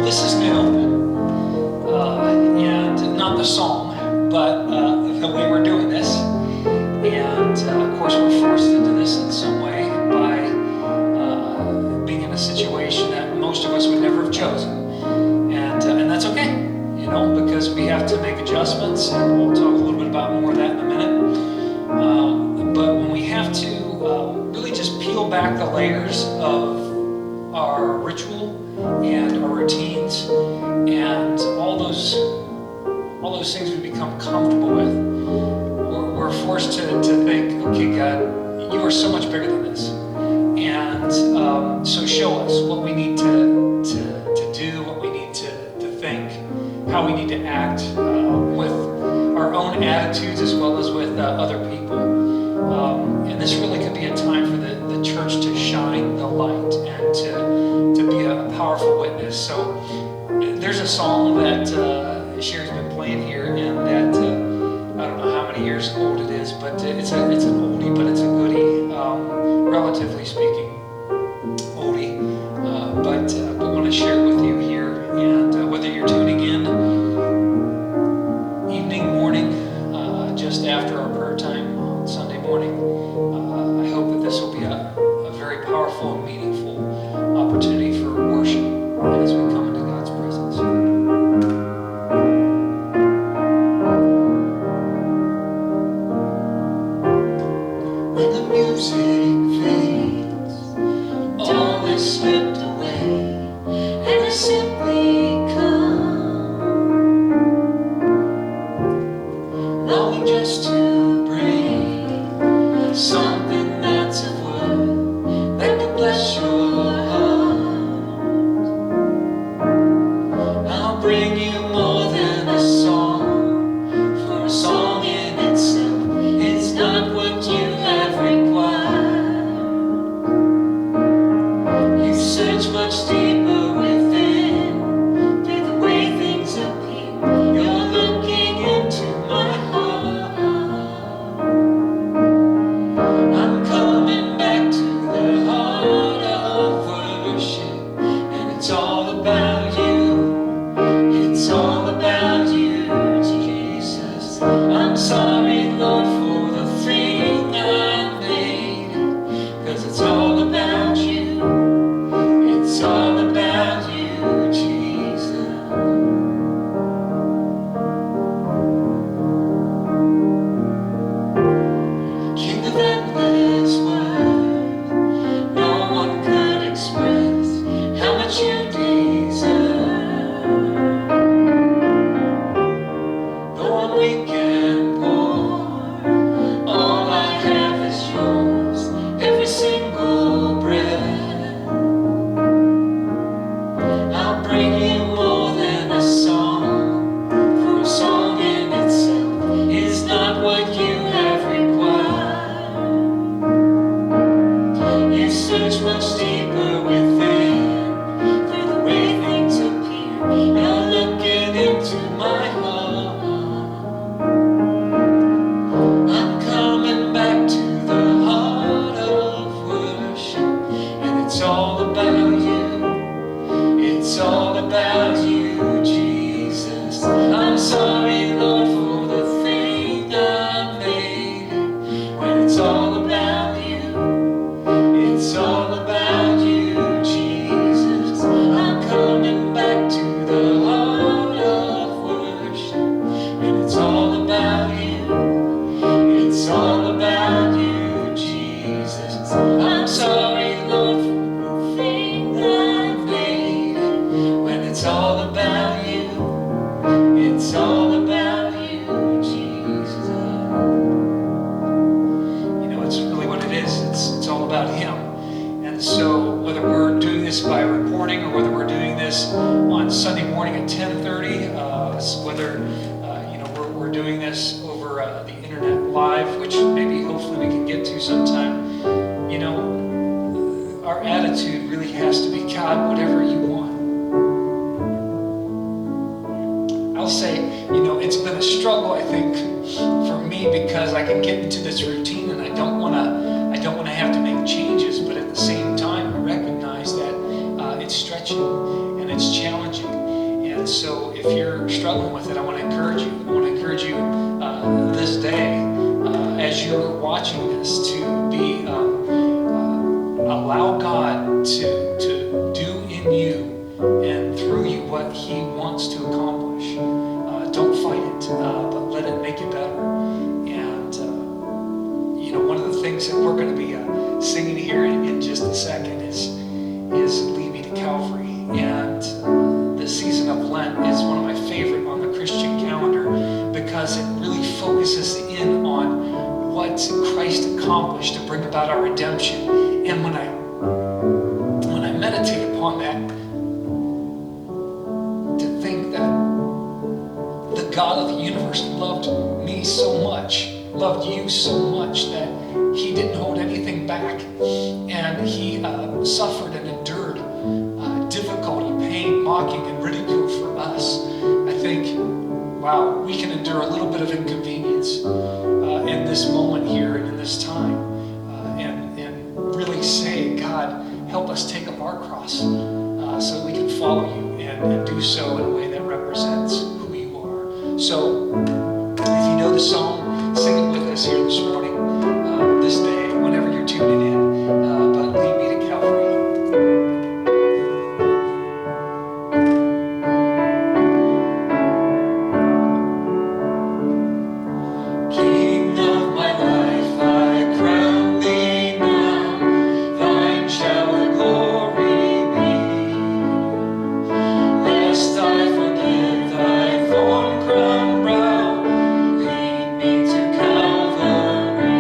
Well, this is new, and not the song, but the way we're doing this. And of course, we're forced into this in some way by being in a situation that most of us would never have chosen. And that's okay, because we have to make adjustments, and we'll talk a little bit about more of that in a minute. But when we have to really just peel back the layers of our ritual and our routines and all those things we become comfortable with, we're forced to think, okay, God, you are so much bigger than this, and so show us what we need to do, what we need to think, how we need to act with our own attitudes as well as with other people. And this really could be a time for the church to shine the light and to be a powerful witness. So there's a song that Sherry's been playing here, and that I don't know how many years old it is, but it's an oldie, but it's a goodie, relatively speaking, oldie. But I want to share it with you here, and whether you're tuning in evening, morning, just after our prayer time on Sunday morning, I hope that this will be a very powerful and meaningful opportunity for worship as we come into God's presence. When the music fades, all is slipped away, and I simply come, longing just to bring something that's of worth that can bless your heart. I'll bring you more than a song, for a song in itself is not what you have required. You search much deeper within, through the way things appear. You're looking into my heart. I'm coming back to the heart of worship, and it's all about you. It's all about you, Jesus. I'm sorry, Lord, for the thing I made, 'cause it's all about you. It's all about you, Jesus. King of endless worth, no one could express how much you deserve. Though I'm weak and poor, all I have is yours, every single breath. I'll bring you more than a song, for a song in itself is not what you have required. You search much deeper within, through the way things appear. You're looking into my heart. I'm coming back to the heart of worship, and it's all about you. It's all about you, Jesus. I'm sorry, Lord, for the thing I made, when it's all about you. It's all about you, Jesus. I'm coming back to the heart of worship, and it's all about you. It's all about you, Jesus. I'm sorry, Lord, for the thing I made, when it's all about you. It's all about you, Jesus. It's really what it is. It's all about Him. And so whether we're doing this by recording or whether we're doing this on Sunday morning at 10:30, whether we're doing this over the internet live, which maybe hopefully we can get to sometime, our attitude really has to be, God, whatever you want. I'll say, it's been a struggle, I think, for me, because I can get into this routine and I don't want to have to make changes, but at the same time I recognize that it's stretching and it's challenging. And so if you're struggling with it, I want to encourage you. I want to encourage you this day, as you're watching this, to be allow God to do in you and through you what He wants to accomplish. Don't fight it, but let it make you better. And one of the things that we're going to be singing here in just a second is "Lead Me to Calvary." And this season of Lent is one of my favorite on the Christian calendar because it really focuses in on what Christ accomplished to bring about our redemption. And when I meditate upon that, to think that the God of the universe loved me so much, loved you so much, that He didn't hold anything back, and He suffered and endured difficulty, pain, mocking, and ridicule for us. I think, wow, we can endure a little bit of inconvenience in this moment here and in this time, and really say, God, help us take up our cross so that we can follow you and do so in a way that represents who you are. So, if you know the song, sing it with us here this morning, this day, whenever you're tuning in. But lead me to Calvary. King of my life, I crown thee now. Thine shall the glory be. Lest I forget thy thorn crown brow, lead me to Calvary.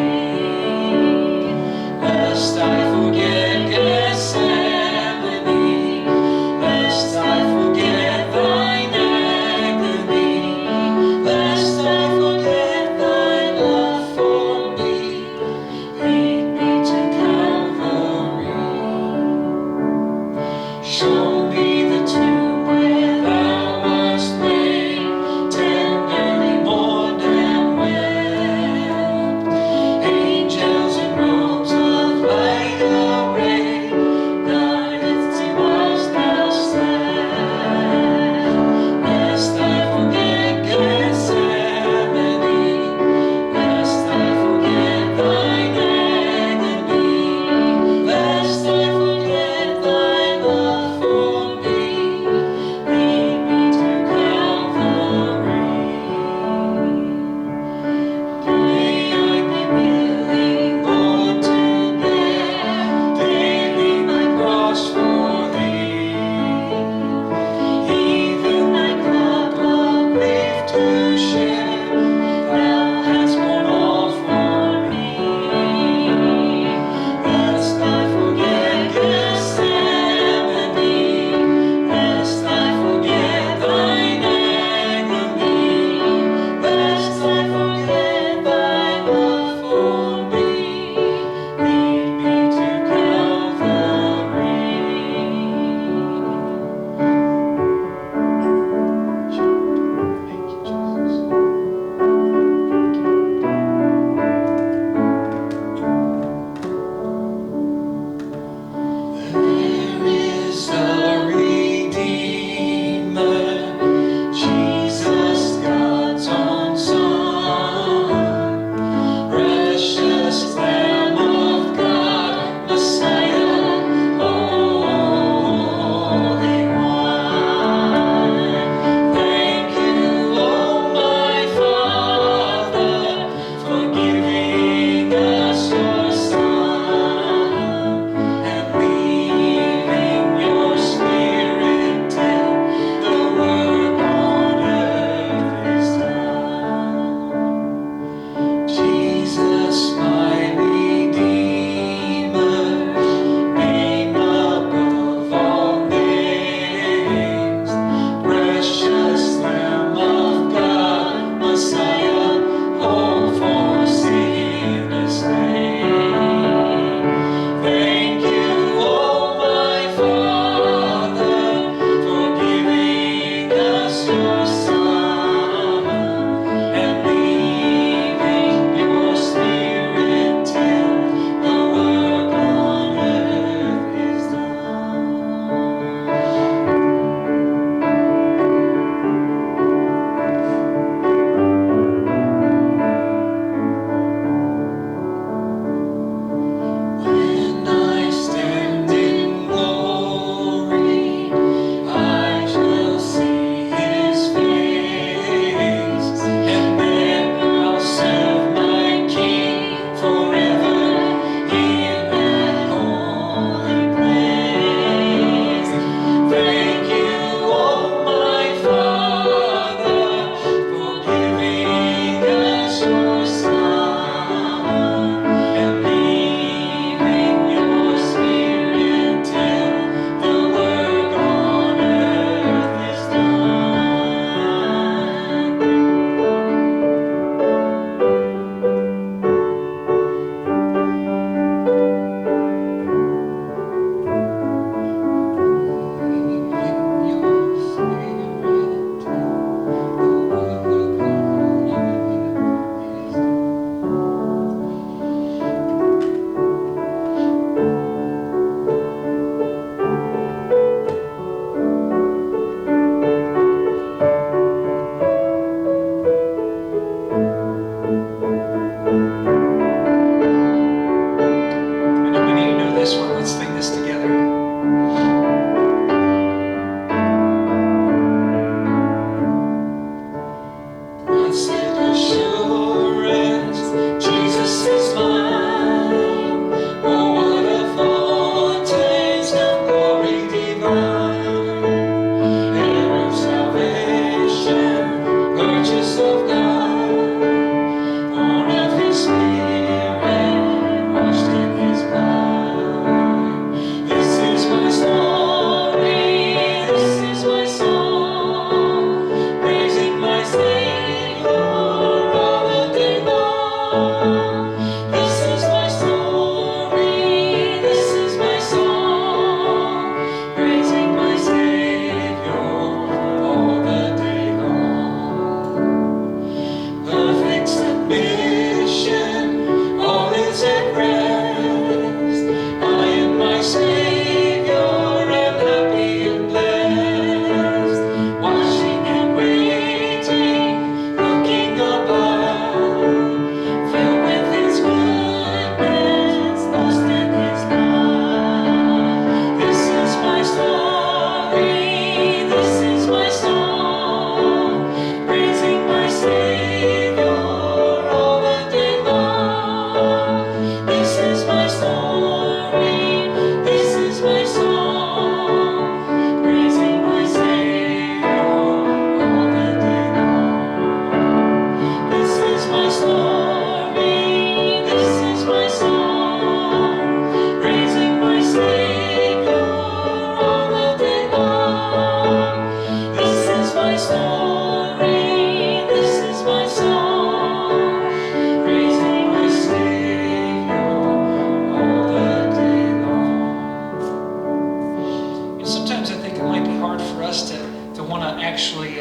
want to actually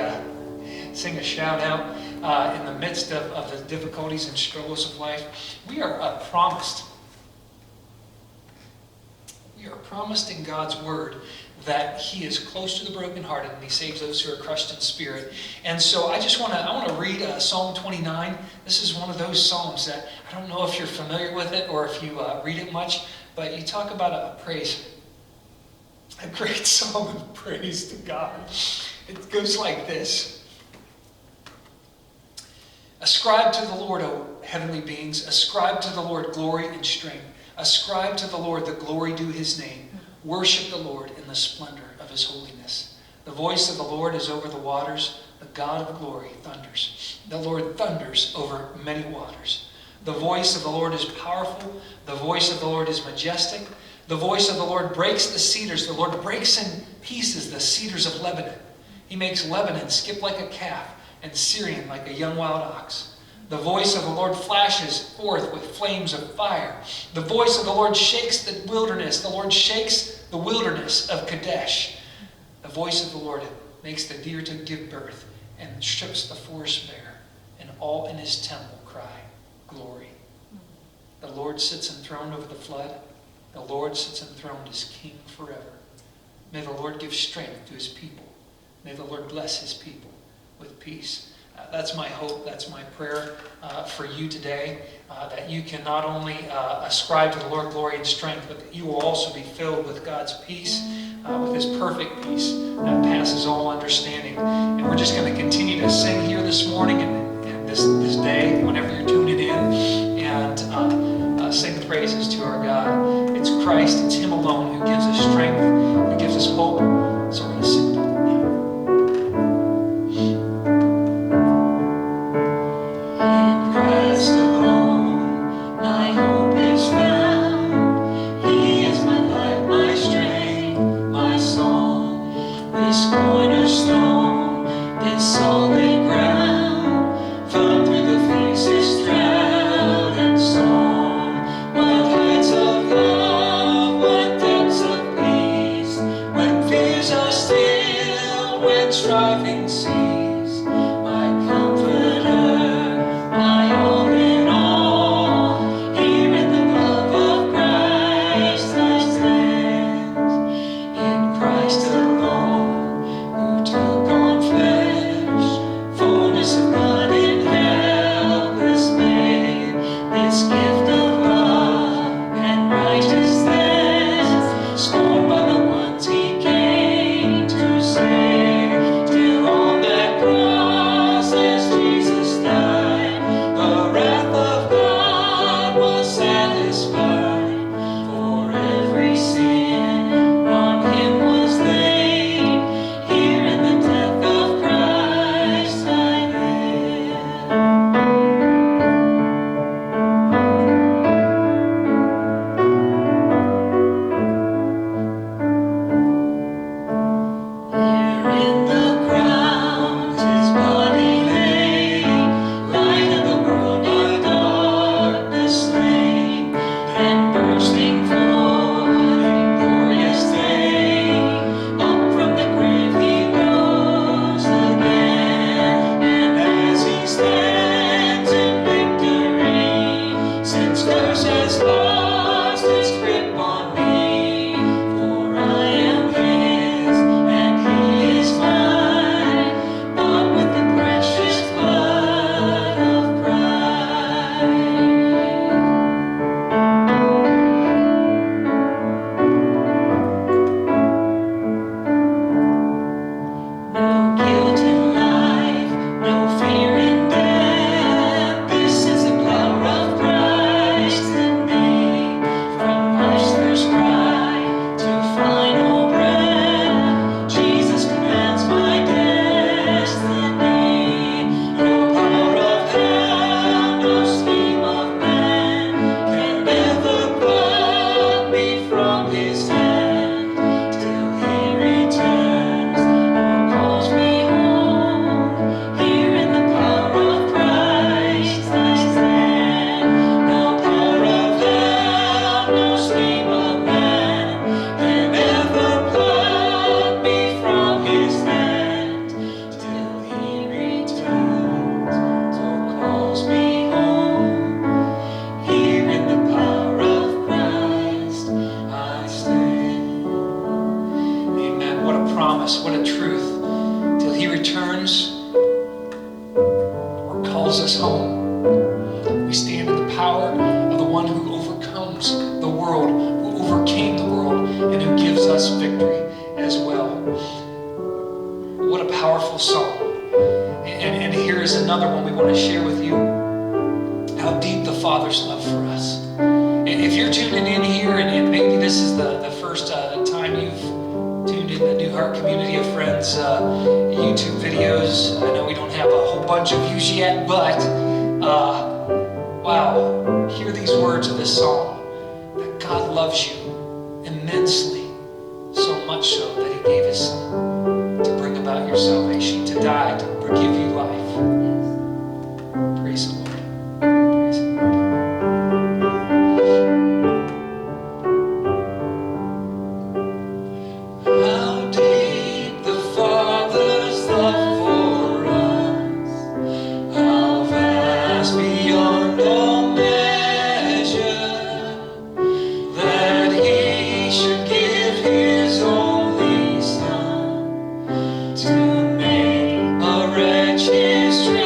sing a shout out in the midst of the difficulties and struggles of life. We are promised. We are promised in God's word that He is close to the brokenhearted and He saves those who are crushed in spirit. And so I want to read Psalm 29. This is one of those psalms that I don't know if you're familiar with it or if you read it much, but you talk about a praise, a great song of praise to God. It goes like this. Ascribe to the Lord, O heavenly beings. Ascribe to the Lord glory and strength. Ascribe to the Lord the glory due His name. Worship the Lord in the splendor of His holiness. The voice of the Lord is over the waters. The God of glory thunders. The Lord thunders over many waters. The voice of the Lord is powerful. The voice of the Lord is majestic. The voice of the Lord breaks the cedars. The Lord breaks in pieces the cedars of Lebanon. He makes Lebanon skip like a calf and Syrian like a young wild ox. The voice of the Lord flashes forth with flames of fire. The voice of the Lord shakes the wilderness. The Lord shakes the wilderness of Kadesh. The voice of the Lord makes the deer to give birth and strips the forest bare. And all in His temple cry, glory. The Lord sits enthroned over the flood. The Lord sits enthroned as King forever. May the Lord give strength to His people. May the Lord bless His people with peace. That's my hope, that's my prayer for you today, that you can not only ascribe to the Lord glory and strength, but that you will also be filled with God's peace, with His perfect peace that passes all understanding. And we're just going to continue to sing here this morning and this day, whenever you're tuning in, and sing the praises to our God. It's Christ, it's Him alone who gives us strength, who gives us hope. So we're going to sing about it. Striving seas, my comforter, my all in all. Here in the love of Christ I stand. In Christ alone, who took on flesh, fullness of God in helpless babe. This gift of love and righteousness, scorned by the ones He came to save. All that us home. We stand in the power of the one who overcomes the world, who overcame the world, and who gives us victory as well. What a powerful song. And here is another one we want to share with you. How deep the Father's love for us. If you're tuning in here, and maybe this is the first time you've tuned in the New Heart Community of Friends YouTube videos. I know we don't have a whole bunch of views yet, but wow, hear these words of this song, that God loves you immensely, so much so that He gave His Son to bring about your salvation, to die, to give you life. Praise the Lord. Praise the Lord. How deep the Father's love for us, how vast beyond all measure, that He should give His only Son to make a wretch His treasure.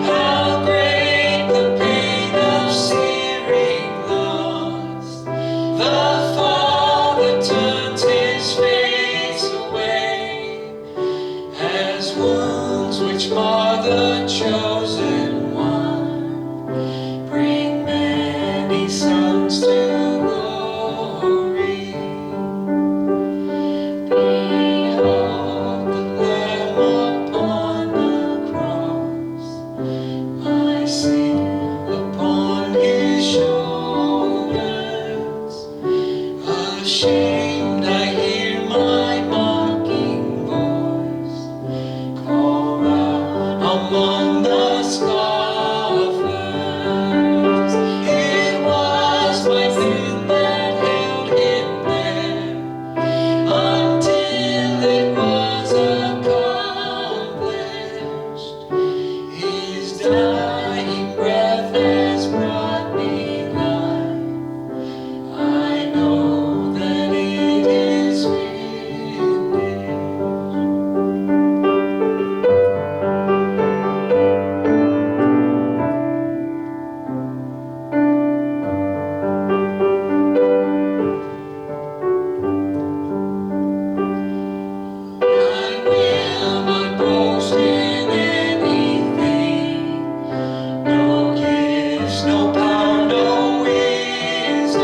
How great the pain of searing lust, the Father turns His face away, as wounds which mar the chosen one bring many sons to glory. Behold the Lamb upon the cross, my sin upon His shoulders. Ashamed, I hear my mocking voice call out among the scoffers. It was my sin that held Him there until it was accomplished. His dying breath has brought me life. I know that it is finished. I will not boast in anything, no gifts, no power, no wisdom,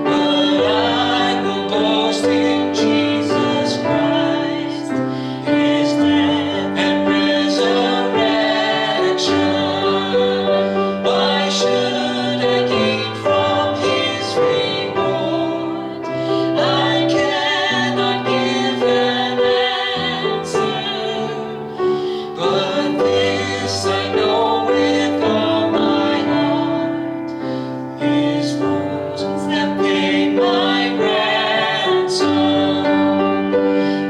but I will boast in Jesus Christ, His death and resurrection. Why should I gain from His reward? I cannot give an answer, but this I know with all my heart: His wounds have paid my ransom.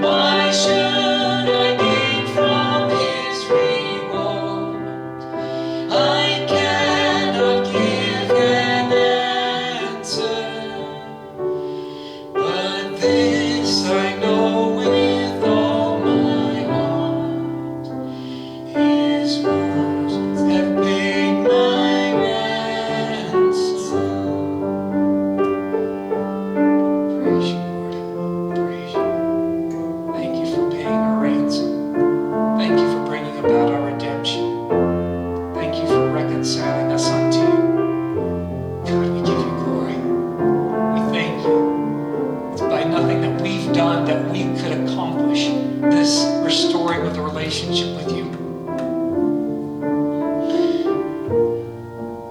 Why should I gain from His reward? I cannot give an answer, but this I know with all my heart: His wounds have paid my ransom. Praise you, Lord. Praise you. Thank you for paying our ransom. Thank you for bringing about our redemption. Thank you for reconciling us unto you. God, we give you glory. We thank you. It's by nothing that we've done that we could accomplish this restoring of the relationship with you.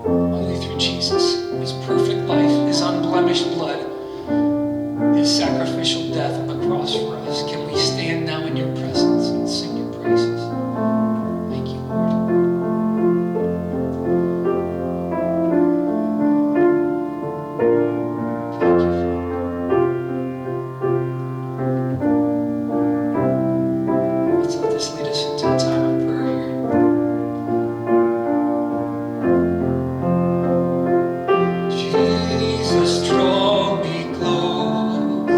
Only through Jesus, His perfect life, His unblemished blood, His sacrificial death on the cross for us, can we stand now in your presence and sing your praises. Thank you, Lord. Thank you, Father. Let's let this lead us into a time of prayer here. Jesus, draw me close,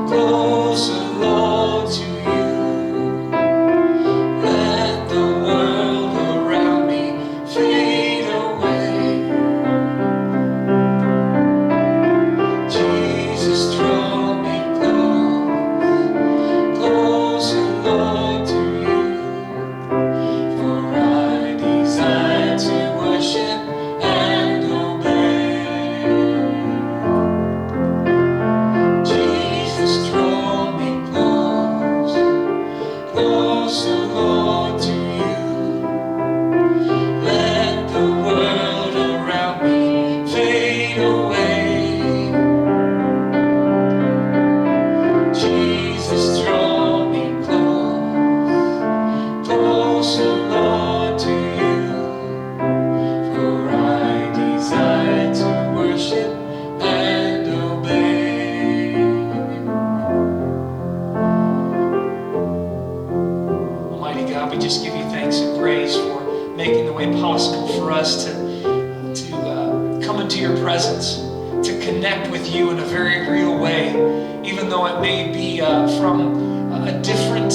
closer, Lord. just give you thanks and praise for making the way possible for us to come into your presence, to connect with you in a very real way, even though it may be from a different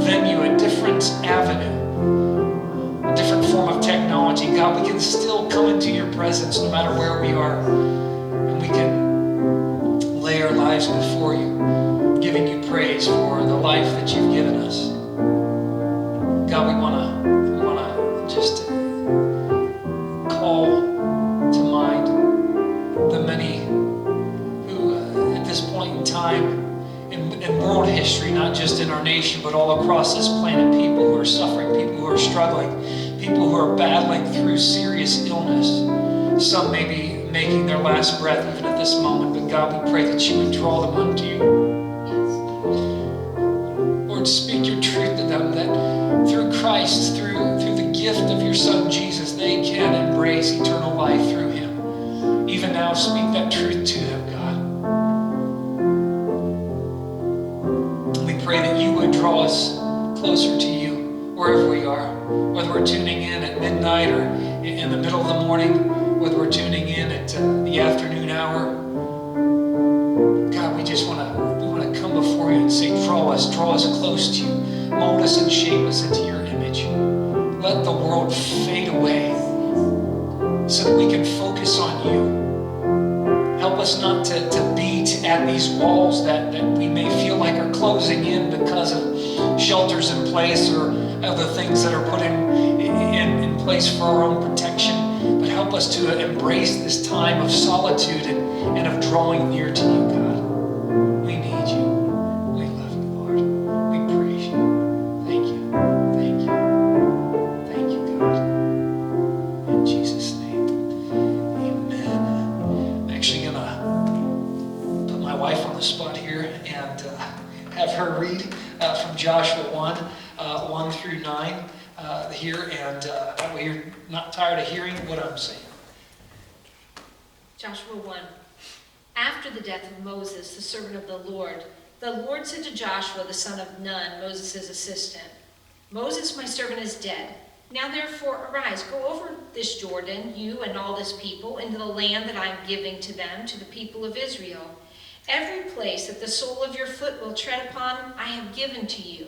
venue, a different avenue, a different form of technology. God, we can still come into your presence no matter where we are, and we can lay our lives before you, giving you praise for the life that you've given us. God, we want to just call to mind the many who, at this point in time, in world history, not just in our nation, but all across this planet, people who are suffering, people who are struggling, people who are battling through serious illness. Some may be making their last breath even at this moment, but God, we pray that you would draw them unto you. Lord, speak your truth to them, that through Christ, through the gift of your Son Jesus, they can embrace eternal life through him. Even now, speak that truth to them, God. We pray that you would draw us closer to you wherever we are, whether we're tuning in at midnight or in the middle of the morning, whether we're tuning in at the afternoon hour. God, we just want to come before you and say, draw us close to you. Mold us and shape us into your image. Let the world fade away so that we can focus on you. Help us not to beat at these walls that we may feel like are closing in because of shelters in place or other things that are put in place for our own protection. But help us to embrace this time of solitude and of drawing near to you, God. We need you. We love you, Lord. We praise you. Thank you. Thank you. Thank you, God. In Jesus' name. Amen. I'm actually going to put my wife on the spot here and have her read from Joshua 1 through 9 here, and that way you're not tired of hearing what I'm saying. Joshua 1. After the death of Moses, the servant of the Lord said to Joshua, the son of Nun, Moses' assistant, Moses, my servant, is dead. Now therefore arise, go over this Jordan, you and all this people, into the land that I am giving to them, to the people of Israel. Every place that the sole of your foot will tread upon, I have given to you,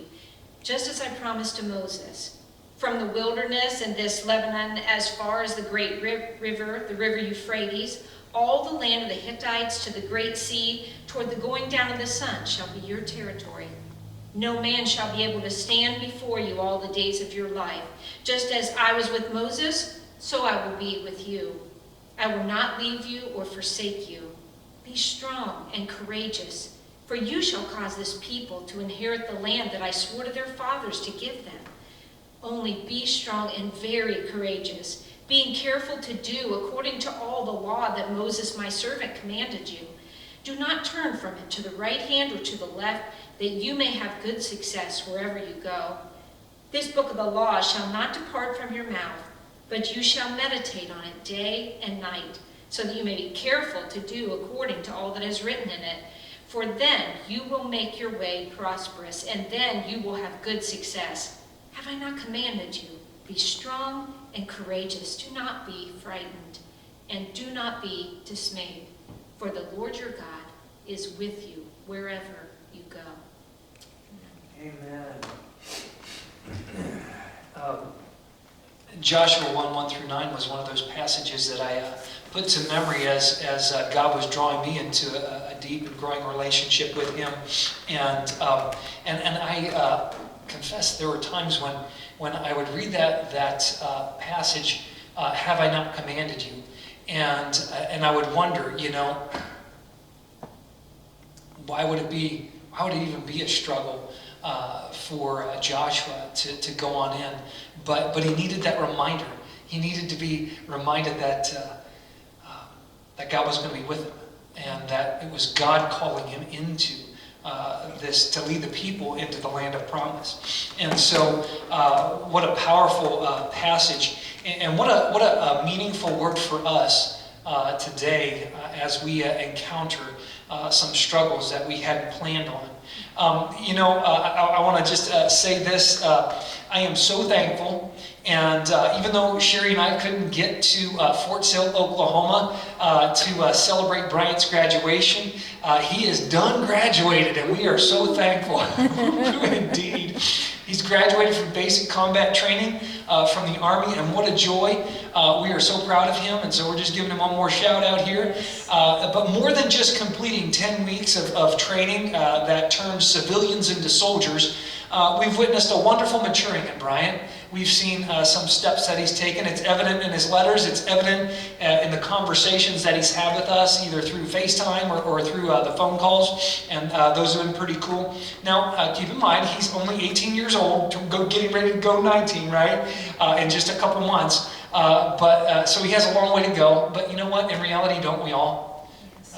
just as I promised to Moses. From the wilderness and this Lebanon as far as the great river, the river Euphrates, all the land of the Hittites to the great sea, toward the going down of the sun, shall be your territory. No man shall be able to stand before you all the days of your life. Just as I was with Moses, so I will be with you. I will not leave you or forsake you. Be strong and courageous, for you shall cause this people to inherit the land that I swore to their fathers to give them. Only be strong and very courageous, being careful to do according to all the law that Moses my servant commanded you. Do not turn from it to the right hand or to the left, that you may have good success wherever you go. This book of the law shall not depart from your mouth, but you shall meditate on it day and night, so that you may be careful to do according to all that is written in it. For then you will make your way prosperous, and then you will have good success. Have I not commanded you? Be strong and courageous. Do not be frightened, and do not be dismayed. For the Lord your God is with you wherever you go. Amen. Joshua 1 through 9 was one of those passages that I put to memory as God was drawing me into a deep and growing relationship with him. And I confess there were times when I would read that passage, have I not commanded you? And I would wonder, why would it even be a struggle for Joshua to go on in? But he needed that reminder. He needed to be reminded that God was going to be with him, and that it was God calling him into this, to lead the people into the land of promise. And so what a powerful passage, and what a meaningful word for us today as we encounter some struggles that we hadn't planned on. I want to just say this. I am so thankful. And even though Sherry and I couldn't get to Fort Sill, Oklahoma to celebrate Bryant's graduation, he is done graduated, and we are so thankful. Indeed. He's graduated from basic combat training from the Army, and what a joy. We are so proud of him, and so we're just giving him one more shout out here. But more than just completing 10 weeks of training that turns civilians into soldiers, we've witnessed a wonderful maturing in Bryant. We've seen some steps that he's taken. It's evident in his letters. It's evident in the conversations that he's had with us, either through FaceTime or through the phone calls, and those have been pretty cool. Now, keep in mind, he's only 18 years old, getting ready to go 19, right? In just a couple months. So he has a long way to go. But you know what? In reality, don't we all?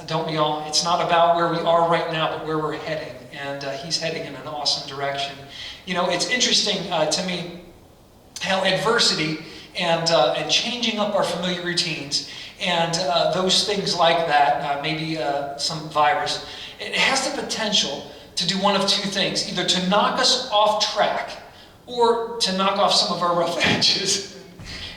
Don't we all? It's not about where we are right now, but where we're heading. And he's heading in an awesome direction. It's interesting to me how adversity and changing up our familiar routines and those things like that, maybe some virus, it has the potential to do one of two things: either to knock us off track or to knock off some of our rough edges.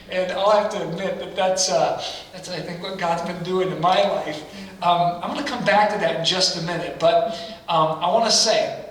And I'll have to admit that that's I think what God's been doing in my life. I'm going to come back to that in just a minute, but I want to say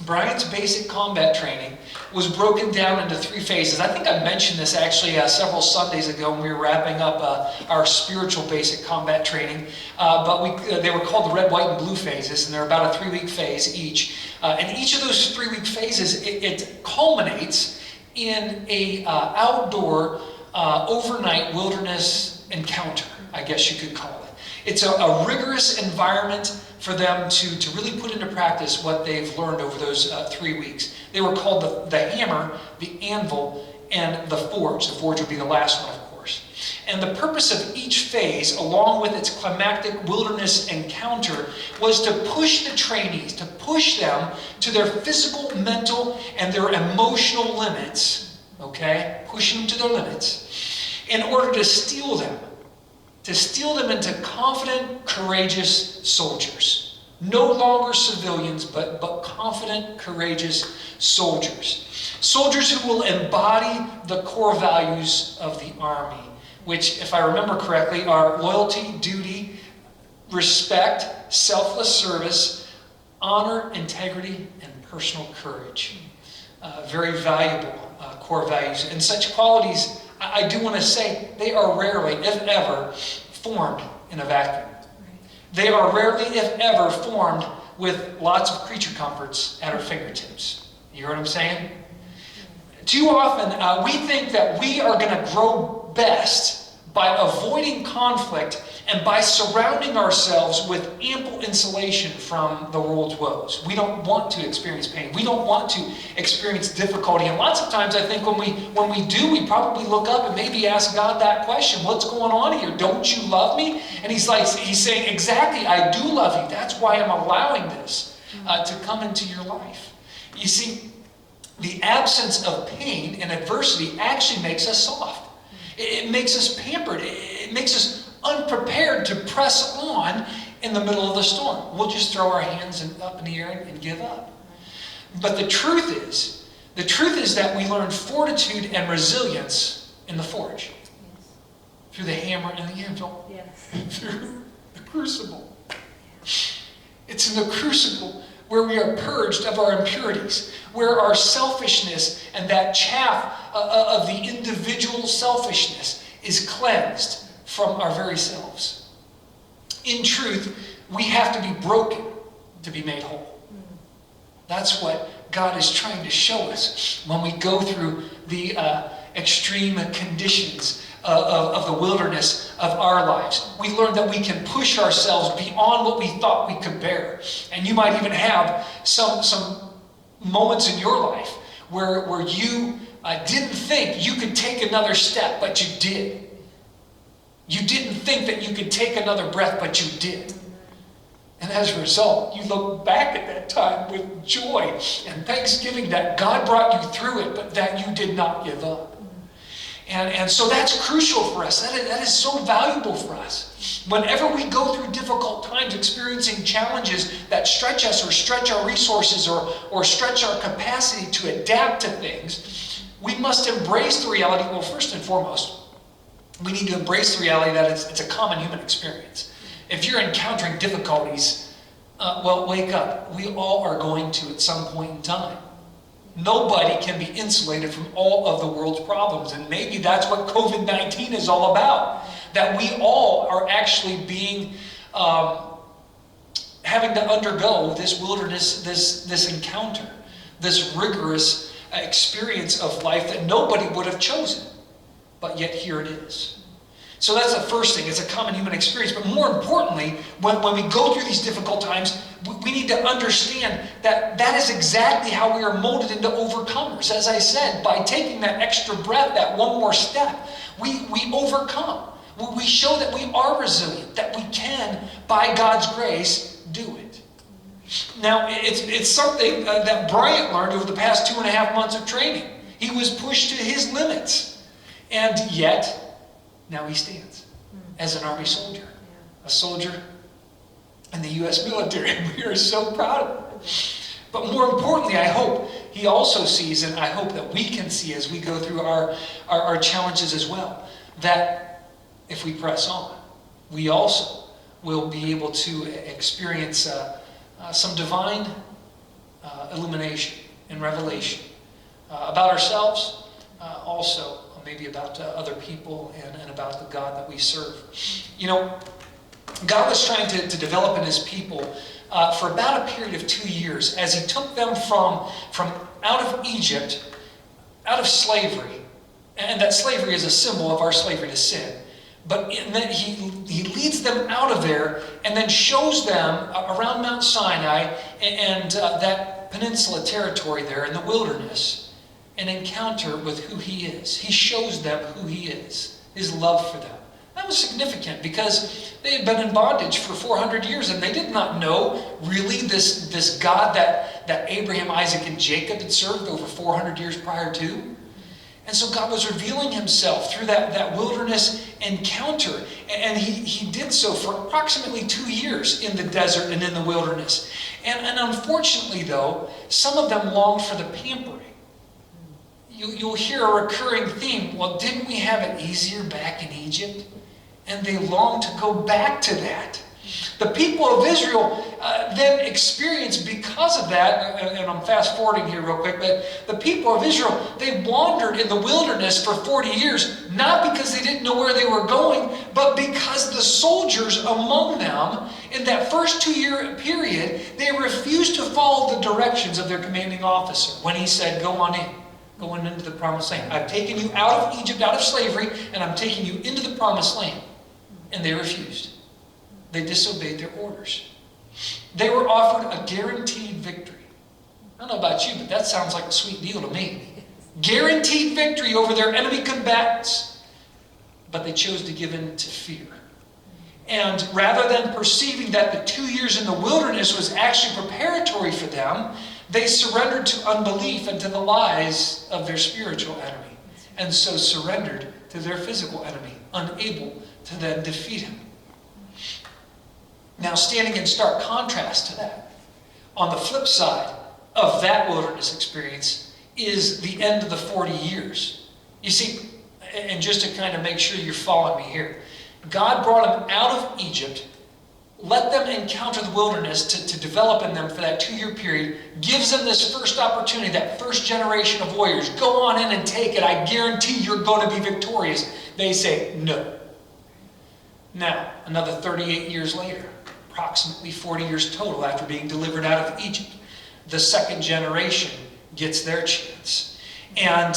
Bryant's basic combat training was broken down into 3 phases. I think I mentioned this actually several Sundays ago when we were wrapping up our spiritual basic combat training. But they were called the red, white, and blue phases, and they're about a 3-week phase each. And each of those 3-week phases, it culminates in a outdoor overnight wilderness encounter, I guess you could call it. It's a rigorous environment for them to really put into practice what they've learned over those 3 weeks. They were called the hammer, the anvil, and the forge. The forge would be the last one, of course. And the purpose of each phase, along with its climactic wilderness encounter, was to push the trainees, to push them to their physical, mental, and their emotional limits. Okay? Pushing them to their limits in order to steel them into confident, courageous soldiers. No longer civilians, but confident, courageous soldiers. Soldiers who will embody the core values of the Army, which, if I remember correctly, are loyalty, duty, respect, selfless service, honor, integrity, and personal courage. Very valuable core values. And such qualities, I do want to say, they are rarely, if ever, formed in a vacuum. They are rarely, if ever, formed with lots of creature comforts at our fingertips. You hear what I'm saying? Too often, we think that we are going to grow best by avoiding conflict and by surrounding ourselves with ample insulation from the world's woes. We don't want to experience pain. We don't want to experience difficulty. And lots of times I think when we do, we probably look up and maybe ask God that question: what's going on here? Don't you love me? And he's saying, exactly, I do love you. That's why I'm allowing this to come into your life. You see, the absence of pain and adversity actually makes us soft. It makes us pampered. It makes us unprepared to press on in the middle of the storm. We'll just throw our hands up in the air and give up. But the truth is that we learn fortitude and resilience in the forge. Yes. Through the hammer and the anvil. Yes. Through the crucible. Yes. It's in the crucible where we are purged of our impurities, where our selfishness and that chaff of the individual selfishness is cleansed from our very selves. In truth, we have to be broken to be made whole. That's what God is trying to show us when we go through the extreme conditions of the wilderness of our lives. We learn that we can push ourselves beyond what we thought we could bear. And you might even have some moments in your life where you didn't think you could take another step, but you did. You didn't think that you could take another breath, but you did. And as a result, you look back at that time with joy and thanksgiving that God brought you through it, but that you did not give up. And so that's crucial for us. That is so valuable for us. Whenever we go through difficult times, experiencing challenges that stretch us or stretch our resources or stretch our capacity to adapt to things, we must embrace the reality. Well, first and foremost, we need to embrace the reality that it's a common human experience. If you're encountering difficulties, well, wake up. We all are going to at some point in time. Nobody can be insulated from all of the world's problems. And maybe that's what COVID-19 is all about. That we all are actually being, having to undergo this wilderness, this encounter, this rigorous experience of life that nobody would have chosen. But yet here it is. So that's the first thing. It's a common human experience. But more importantly, when we go through these difficult times, we need to understand that that is exactly how we are molded into overcomers. As I said, by taking that extra breath, that one more step, we overcome. We show that we are resilient, that we can, by God's grace, do it. Now, it's something that Bryant learned over the past 2.5 months of training. He was pushed to his limits. And yet, now he stands as an Army soldier, a soldier in the U.S. military. We are so proud of him. But more importantly, I hope he also sees, and I hope that we can see as we go through our challenges as well, that if we press on, we also will be able to experience some divine illumination and revelation about ourselves, also maybe about other people and about the God that we serve. You know, God was trying to develop in his people for about a period of 2 years as he took them from out of Egypt, out of slavery. And that slavery is a symbol of our slavery to sin. But then he leads them out of there and then shows them around Mount Sinai and that peninsula territory there in the wilderness an encounter with who he is. He shows them who he is, his love for them. That was significant because they had been in bondage for 400 years and they did not know really this God that Abraham, Isaac, and Jacob had served over 400 years prior to. And so God was revealing himself through that wilderness encounter. And he did so for approximately 2 years in the desert and in the wilderness. And unfortunately, though, some of them longed for the pampering. You'll hear a recurring theme. Well, didn't we have it easier back in Egypt? And they long to go back to that. The people of Israel then experienced because of that, and I'm fast forwarding here real quick, but the people of Israel, they wandered in the wilderness for 40 years, not because they didn't know where they were going, but because the soldiers among them, in that first 2-year period, they refused to follow the directions of their commanding officer when he said, go on in. Going into the promised land. I've taken you out of Egypt, out of slavery, and I'm taking you into the promised land. And they refused. They disobeyed their orders. They were offered a guaranteed victory. I don't know about you, but that sounds like a sweet deal to me. Guaranteed victory over their enemy combatants. But they chose to give in to fear. And rather than perceiving that the 2 years in the wilderness was actually preparatory for them, they surrendered to unbelief and to the lies of their spiritual enemy, and so surrendered to their physical enemy, unable to then defeat him. Now, standing in stark contrast to that, on the flip side of that wilderness experience is the end of the 40 years. You see, and just to kind of make sure you're following me here, God brought them out of Egypt, let them encounter the wilderness to develop in them for that 2-year period, gives them this first opportunity, that first generation of warriors. Go on in and take it. I guarantee you're going to be victorious. They say, no. Now, another 38 years later, approximately 40 years total after being delivered out of Egypt, the second generation gets their chance. And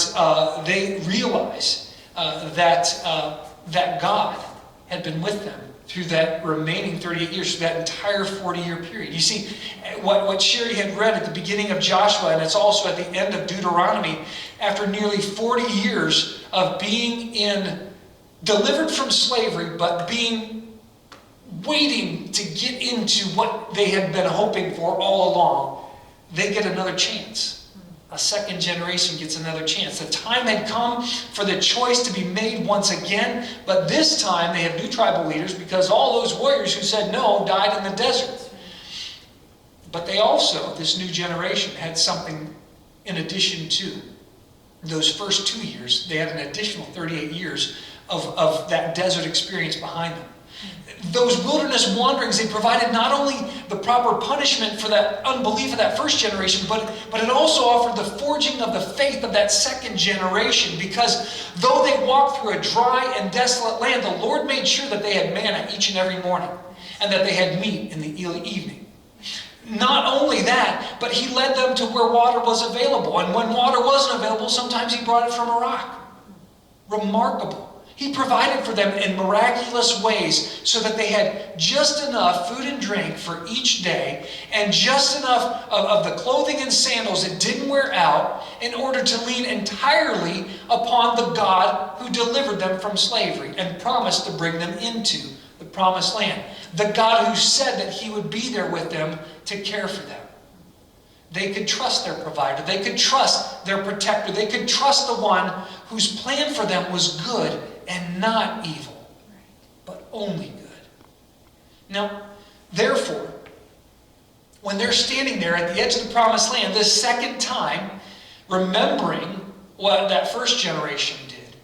they realize that God had been with them through that remaining 38 years, through that entire 40-year period. You see, what Sherry had read at the beginning of Joshua, and it's also at the end of Deuteronomy, after nearly 40 years of being delivered from slavery, but waiting to get into what they had been hoping for all along, they get another chance. a second generation gets another chance. The time had come for the choice to be made once again, but this time they have new tribal leaders because all those warriors who said no died in the desert. But they also, this new generation, had something in addition to those first 2 years. They had an additional 38 years of that desert experience behind them. Those wilderness wanderings, they provided not only the proper punishment for that unbelief of that first generation, but it also offered the forging of the faith of that second generation. Because though they walked through a dry and desolate land, the Lord made sure that they had manna each and every morning, and that they had meat in the evening. Not only that, but he led them to where water was available. And when water wasn't available, sometimes he brought it from a rock. Remarkable. He provided for them in miraculous ways so that they had just enough food and drink for each day and just enough of the clothing and sandals that didn't wear out in order to lean entirely upon the God who delivered them from slavery and promised to bring them into the promised land. The God who said that he would be there with them to care for them. They could trust their provider. They could trust their protector. They could trust the one whose plan for them was good and not evil, but only good. Now, therefore, when they're standing there at the edge of the promised land this second time, remembering what that first generation did,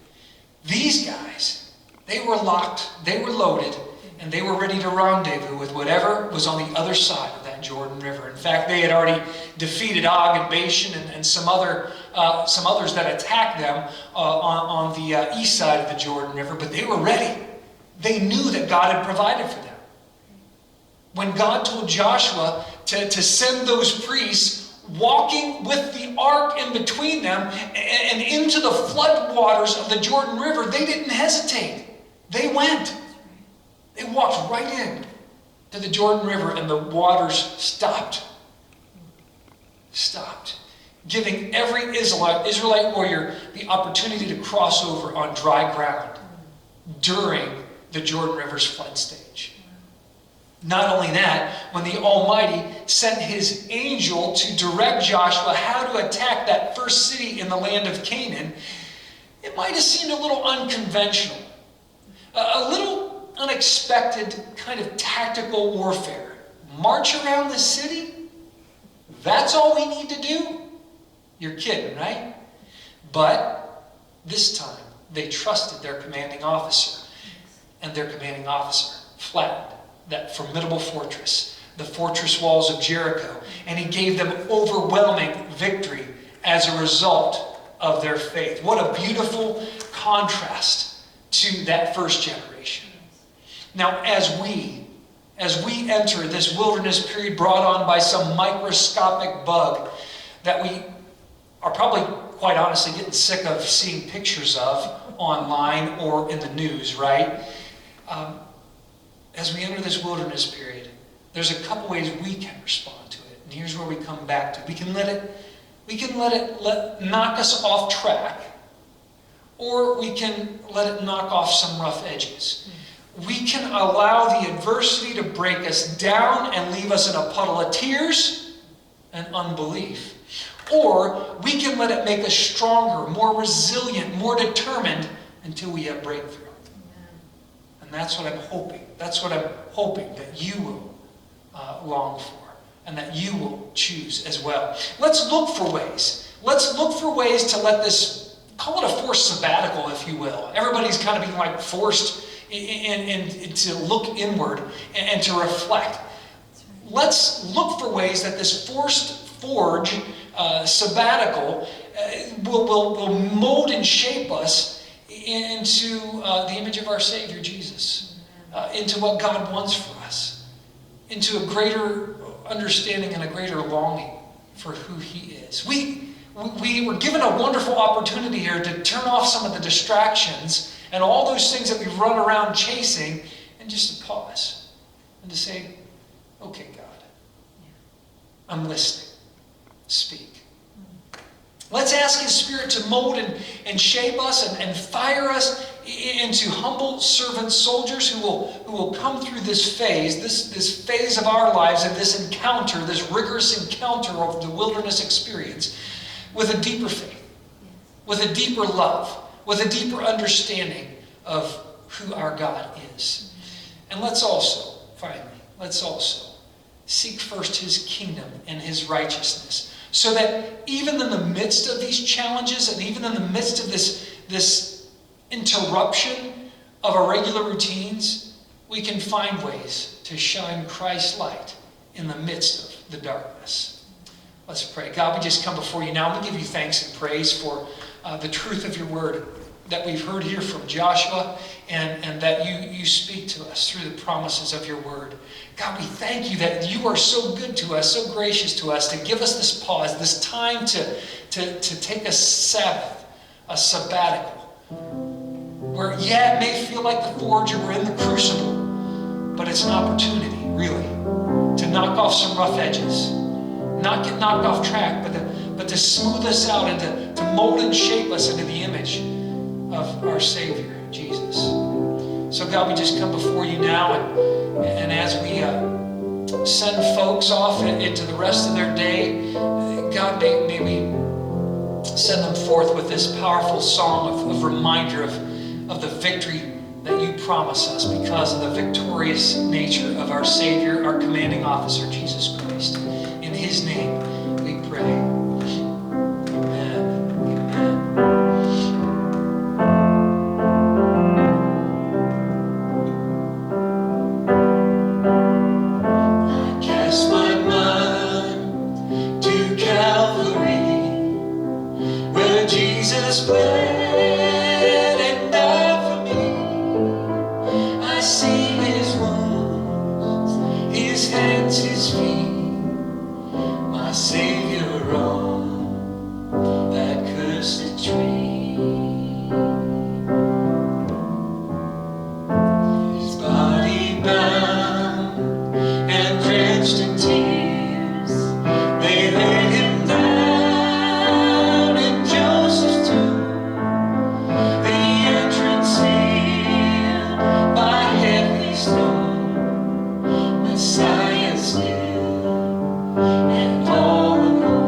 these guys, they were locked, they were loaded, and they were ready to rendezvous with whatever was on the other side of that Jordan River. In fact, they had already defeated Og and Bashan and some others that attacked them on the east side of the Jordan River, but they were ready. They knew that God had provided for them. When God told Joshua to send those priests walking with the ark in between them and into the flood waters of the Jordan River, they didn't hesitate. They went. They walked right in to the Jordan River and the waters stopped. Giving every Israelite warrior the opportunity to cross over on dry ground during the Jordan River's flood stage. Not only that, when the Almighty sent his angel to direct Joshua how to attack that first city in the land of Canaan, it might have seemed a little unconventional, a little unexpected kind of tactical warfare. March around the city? That's all we need to do? You're kidding, right? But this time, they trusted their commanding officer. And their commanding officer flattened that formidable fortress, the fortress walls of Jericho. And he gave them overwhelming victory as a result of their faith. What a beautiful contrast to that first generation. Now, as we enter this wilderness period brought on by some microscopic bug that we are probably, quite honestly, getting sick of seeing pictures of online or in the news, right? As we enter this wilderness period, there's a couple ways we can respond to it. And here's where we come back to. We can let it knock us off track, or we can let it knock off some rough edges. We can allow the adversity to break us down and leave us in a puddle of tears and unbelief. Or we can let it make us stronger, more resilient, more determined until we have breakthrough. And that's what I'm hoping. That's what I'm hoping that you will long for and that you will choose as well. Let's look for ways. Let's look for ways to let this, call it a forced sabbatical, if you will. Everybody's kind of being like forced and to look inward and to reflect. Let's look for ways that this forged sabbatical will mold and shape us into the image of our Savior Jesus, into what God wants for us, into a greater understanding and a greater longing for who He is. We were given a wonderful opportunity here to turn off some of the distractions and all those things that we run around chasing, and just to pause and to say, okay, God, I'm listening. Speak. Let's ask His Spirit to mold and shape us and fire us into humble servant soldiers who will come through this phase, this phase of our lives and this encounter, this rigorous encounter of the wilderness experience, with a deeper faith, with a deeper love, with a deeper understanding of who our God is. And let's also, finally, seek first his kingdom and his righteousness, so that even in the midst of these challenges and even in the midst of this interruption of our regular routines, we can find ways to shine Christ's light in the midst of the darkness. Let's pray. God, we just come before you now. We give you thanks and praise for the truth of your word that we've heard here from Joshua, and that you speak to us through the promises of your word. God, we thank you that you are so good to us, so gracious to us, to give us this pause, this time to take a Sabbath, a sabbatical, where, it may feel like the forge or we're in the crucible, but it's an opportunity, really, to knock off some rough edges, not get knocked off track, but to smooth us out and to mold and shape us into the image of our Savior, Jesus. So God, we just come before you now, and as we send folks off into the rest of their day, God, may we send them forth with this powerful song of reminder of the victory that you promise us because of the victorious nature of our Savior, our commanding officer, Jesus Christ. In his name we pray. Jesus bled and died for me. I see his wounds, his hands, his feet, my Savior on that cursed tree. His body bound and drenched in tears, they laid him down in Joseph's tomb. The entrance sealed by heavy stone, Messiah still and all alone.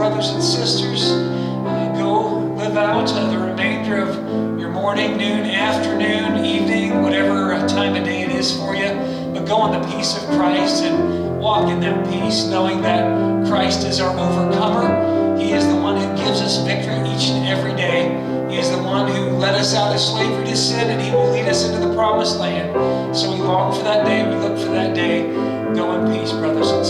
brothers and sisters. Go live out the remainder of your morning, noon, afternoon, evening, whatever time of day it is for you. But go in the peace of Christ and walk in that peace, knowing that Christ is our overcomer. He is the one who gives us victory each and every day. He is the one who led us out of slavery to sin, and He will lead us into the promised land. So we long for that day. We look for that day. Go in peace, brothers and